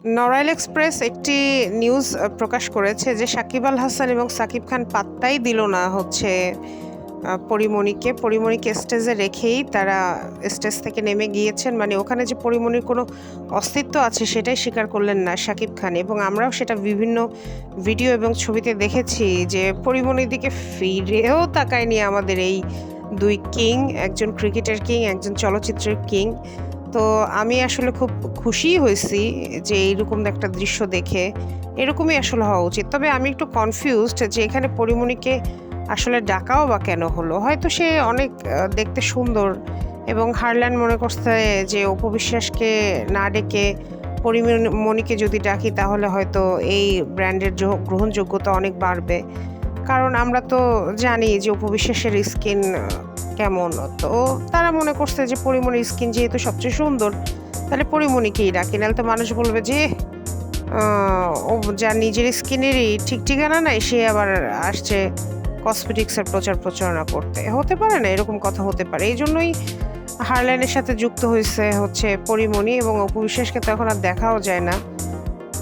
Narail express একটি news প্রকাশ করেছে যে সাকিব আল হাসান এবং সাকিব খান পাত্তাই দিল না হচ্ছে পরিমণিকে স্টেজে রেখেই তারা স্টেজ থেকে নেমে গিয়েছেন। মানে ওখানে যে পরিমণির কোনো অস্তিত্ব আছে সেটাই স্বীকার করলেন না সাকিব খান, এবং আমরাও সেটা বিভিন্ন ভিডিও এবং ছবিতে দেখেছি যে পরিমণির দিকে ফিরেও তাকায়নি আমাদের এই দুই কিং, একজন ক্রিকেটের কিং, একজন চলচ্চিত্রের কিং। তো আমি আসলে খুব খুশিই হয়েছি যে এইরকম একটা দৃশ্য দেখে। এরকমই আসলে হওয়া উচিত। তবে আমি একটু কনফিউজড যে এখানে পরিমণিকে আসলে ডাকাও বা কেন হলো? হয়তো সে অনেক দেখতে সুন্দর, এবং হারল্যান্ড মনে করছে যে অপু বিশ্বাসকে না ডেকে পরিমণিকে যদি ডাকি তাহলে হয়তো এই ব্র্যান্ডের গ্রহণযোগ্যতা অনেক বাড়বে। কারণ আমরা তো জানি যে অপু বিশ্বাসের স্কিন কেমন। তো তারা মনে করছে যে পরিমণির স্কিন যেহেতু সবচেয়ে সুন্দর, তাহলে পরিমণিকেই ডাকি, নাহলে তো মানুষ বলবে যে ও যার নিজের স্কিনেরই ঠিক ঠিকানা নাই সে আবার আসছে কসমেটিক্সের প্রচার প্রচারণা করতে। হতে পারে না, এরকম কথা হতে পারে। এই জন্যই হারল্যান্ডের সাথে যুক্ত হয়েছে হচ্ছে পরিমণি, এবং অপু বিশ্বাসকে তো এখন আর দেখাও যায় না।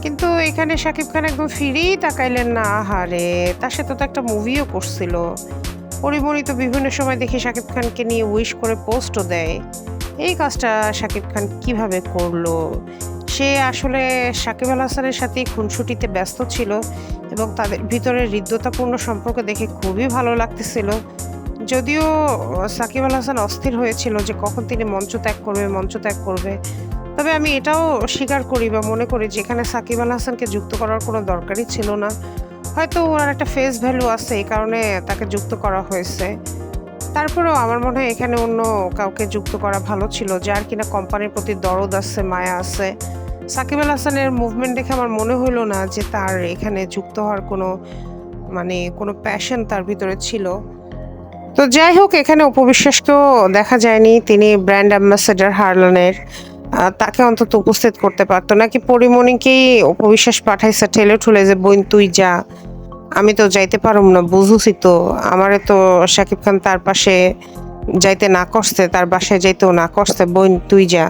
কিন্তু এখানে শাকিব খান একদম ফিরেই তাকাইলেন না। আহারে, তার সাথে তো একটা মুভিও করছিল। পরিমণি তো বিভিন্ন সময় দেখি শাকিব খানকে নিয়ে উইশ করে পোস্টও দেয়। এই কাজটা শাকিব খান কিভাবে করলো? সে আসলে সাকিব আল হাসানের সাথেই খুনসুটিতে ব্যস্ত ছিল, এবং তাদের ভিতরে হৃদ্যতাপূর্ণ সম্পর্ক দেখে খুবই ভালো লাগতেছিল। যদিও সাকিব আল হাসান অস্থির হয়েছিল যে কখন তিনি মঞ্চ ত্যাগ করবে। তবে আমি এটাও স্বীকার করি বা মনে করি যে এখানে সাকিব আল হাসানকে যুক্ত করার কোনো দরকারই ছিল না। হয়তো ওনার একটা ফেস ভ্যালু আছে, এই কারণে তাকে যুক্ত করা হয়েছে। তারপরেও আমার মনে হয় এখানে অন্য কাউকে যুক্ত করা ভালো ছিল, যার কিনা কোম্পানির প্রতি দরদ আছে, মায়া আছে। সাকিব আল হাসানের মুভমেন্ট দেখে আমার মনে হলো না যে তার এখানে যুক্ত হওয়ার কোনো প্যাশন তার ভিতরে ছিল। তো যাই হোক, এখানে অপু বিশ্বাসকেও দেখা যায়নি। তিনি ব্র্যান্ড অ্যাম্বাসেডর হারলানের, তাকে অন্তত উপস্থিত করতে পারতো। নাকি পরিমণিকেই অপু বিশ্বাস পাঠাইছে ঠেলে ঠুলে যে বোন তুই যা, আমি তো যাইতে পারুম না, বুঝুছি তো। আমারে তো শাকিব খান তার পাশে যাইতে না করছে, তার বাসায় যাইতেও না করছে, বোন তুই যা।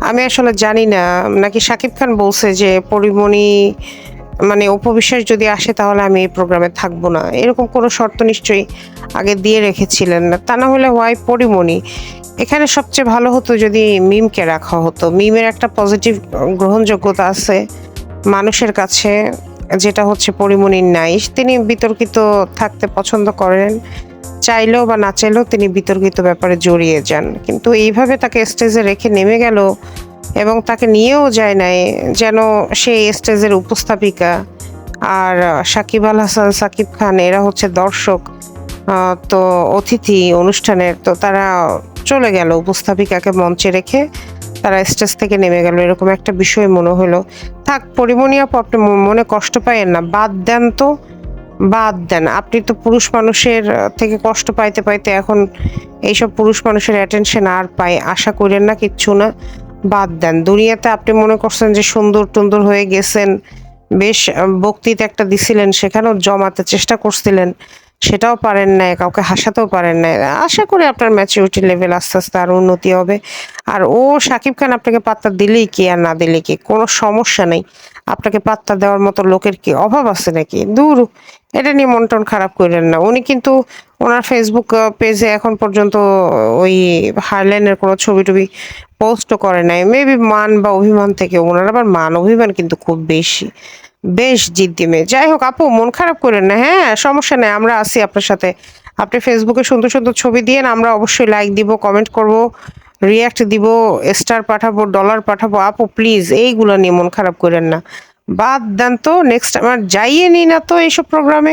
আমি আসলে জানি না, নাকি শাকিব খান বলছে যে পরিমণি মানে অপু বিশ্বাস যদি আসে তাহলে আমি এই প্রোগ্রামে থাকবো না, এরকম কোনো শর্ত নিশ্চয়ই আগে দিয়ে রেখেছিলেন না। তা না হলে ওয়াই পরিমণি? এখানে সবচেয়ে ভালো হতো যদি মিমকে রাখা হতো। মিমের একটা পজিটিভ গ্রহণযোগ্যতা আছে মানুষের কাছে, যেটা হচ্ছে পরিমণির নাই। তিনি বিতর্কিত থাকতে পছন্দ করেন, চাইলেও বা না চাইলেও তিনি বিতর্কিত ব্যাপারে জড়িয়ে যান। কিন্তু এইভাবে তাকে স্টেজে রেখে নেমে গেল, এবং তাকে নিয়েও যায় নাই, যেন সেই স্টেজের উপস্থাপিকা। আর সাকিব আল হাসান, সাকিব খান এরা হচ্ছে দর্শক, তো অতিথি অনুষ্ঠানের। তো তারা চলে গেল উপস্থাপিকাকে মঞ্চে রেখে, তারা স্টেজ থেকে নেমে গেল, এরকম একটা বিষয় মনে হলো। থাক পরিমণি আপু, আপনি মনে কষ্ট পাইয়েন না, বাদ দেন তো, বাদ দেন। আপনি তো পুরুষ মানুষের থেকে কষ্ট পাইতে পাইতে এখন এইসব পুরুষ মানুষের অ্যাটেনশন আর পাই আশা করেন না, কিচ্ছু না, বাদ দেন। দুনিয়াতে আপনি মনে করছেন যে সুন্দর টুন্দর হয়ে গেছেন, বেশ বক্তৃতা একটা দিছিলেন, সেখানেও জমাতে চেষ্টা করছিলেন, সেটাও পারেন নাই, কাউকে হাসাতেও পারেন নাই। আশা করি আপনার ম্যাচুরিটি লেভেল আস্তে আস্তে আরো উন্নতি হবে। আর শাকিব খান আপনাকে পাত্তা দিলেই কি আর না দিলে কি, কোনো সমস্যা নেই। আপনাকে পাত্তা দেওয়ার মতো লোকের কি অভাব আছে নাকি? দূর, এটা নিয়ে মন টন খারাপ করেন না। উনি কিন্তু ওনার ফেসবুক পেজে এখন পর্যন্ত ওই হারল্যান্ডের কোনো ছবি টবি পোস্টও করে নাই। মেবি মান বা অভিমান থেকে। ওনার আবার মান অভিমান কিন্তু খুব বেশি, বেশ জিদ্দি মেয়ে। যাই হোক আপু, মন খারাপ করেন না, হ্যাঁ সমস্যা নেই, আমরা আছি আপনার সাথে। আপনি ফেসবুকে সুন্দর সুন্দর ছবি দিয়েন, আমরা অবশ্যই লাইক দিব, কমেন্ট করব, রিয়াক্ট দিব, স্টার পাঠাবো, ডলার পাঠাবো। আপু প্লিজ এইগুলো নিয়ে মন খারাপ করেন না, বাদ দেন তো। নেক্সট টাইম আর যাইয়ে নি না তো এইসব প্রোগ্রামে।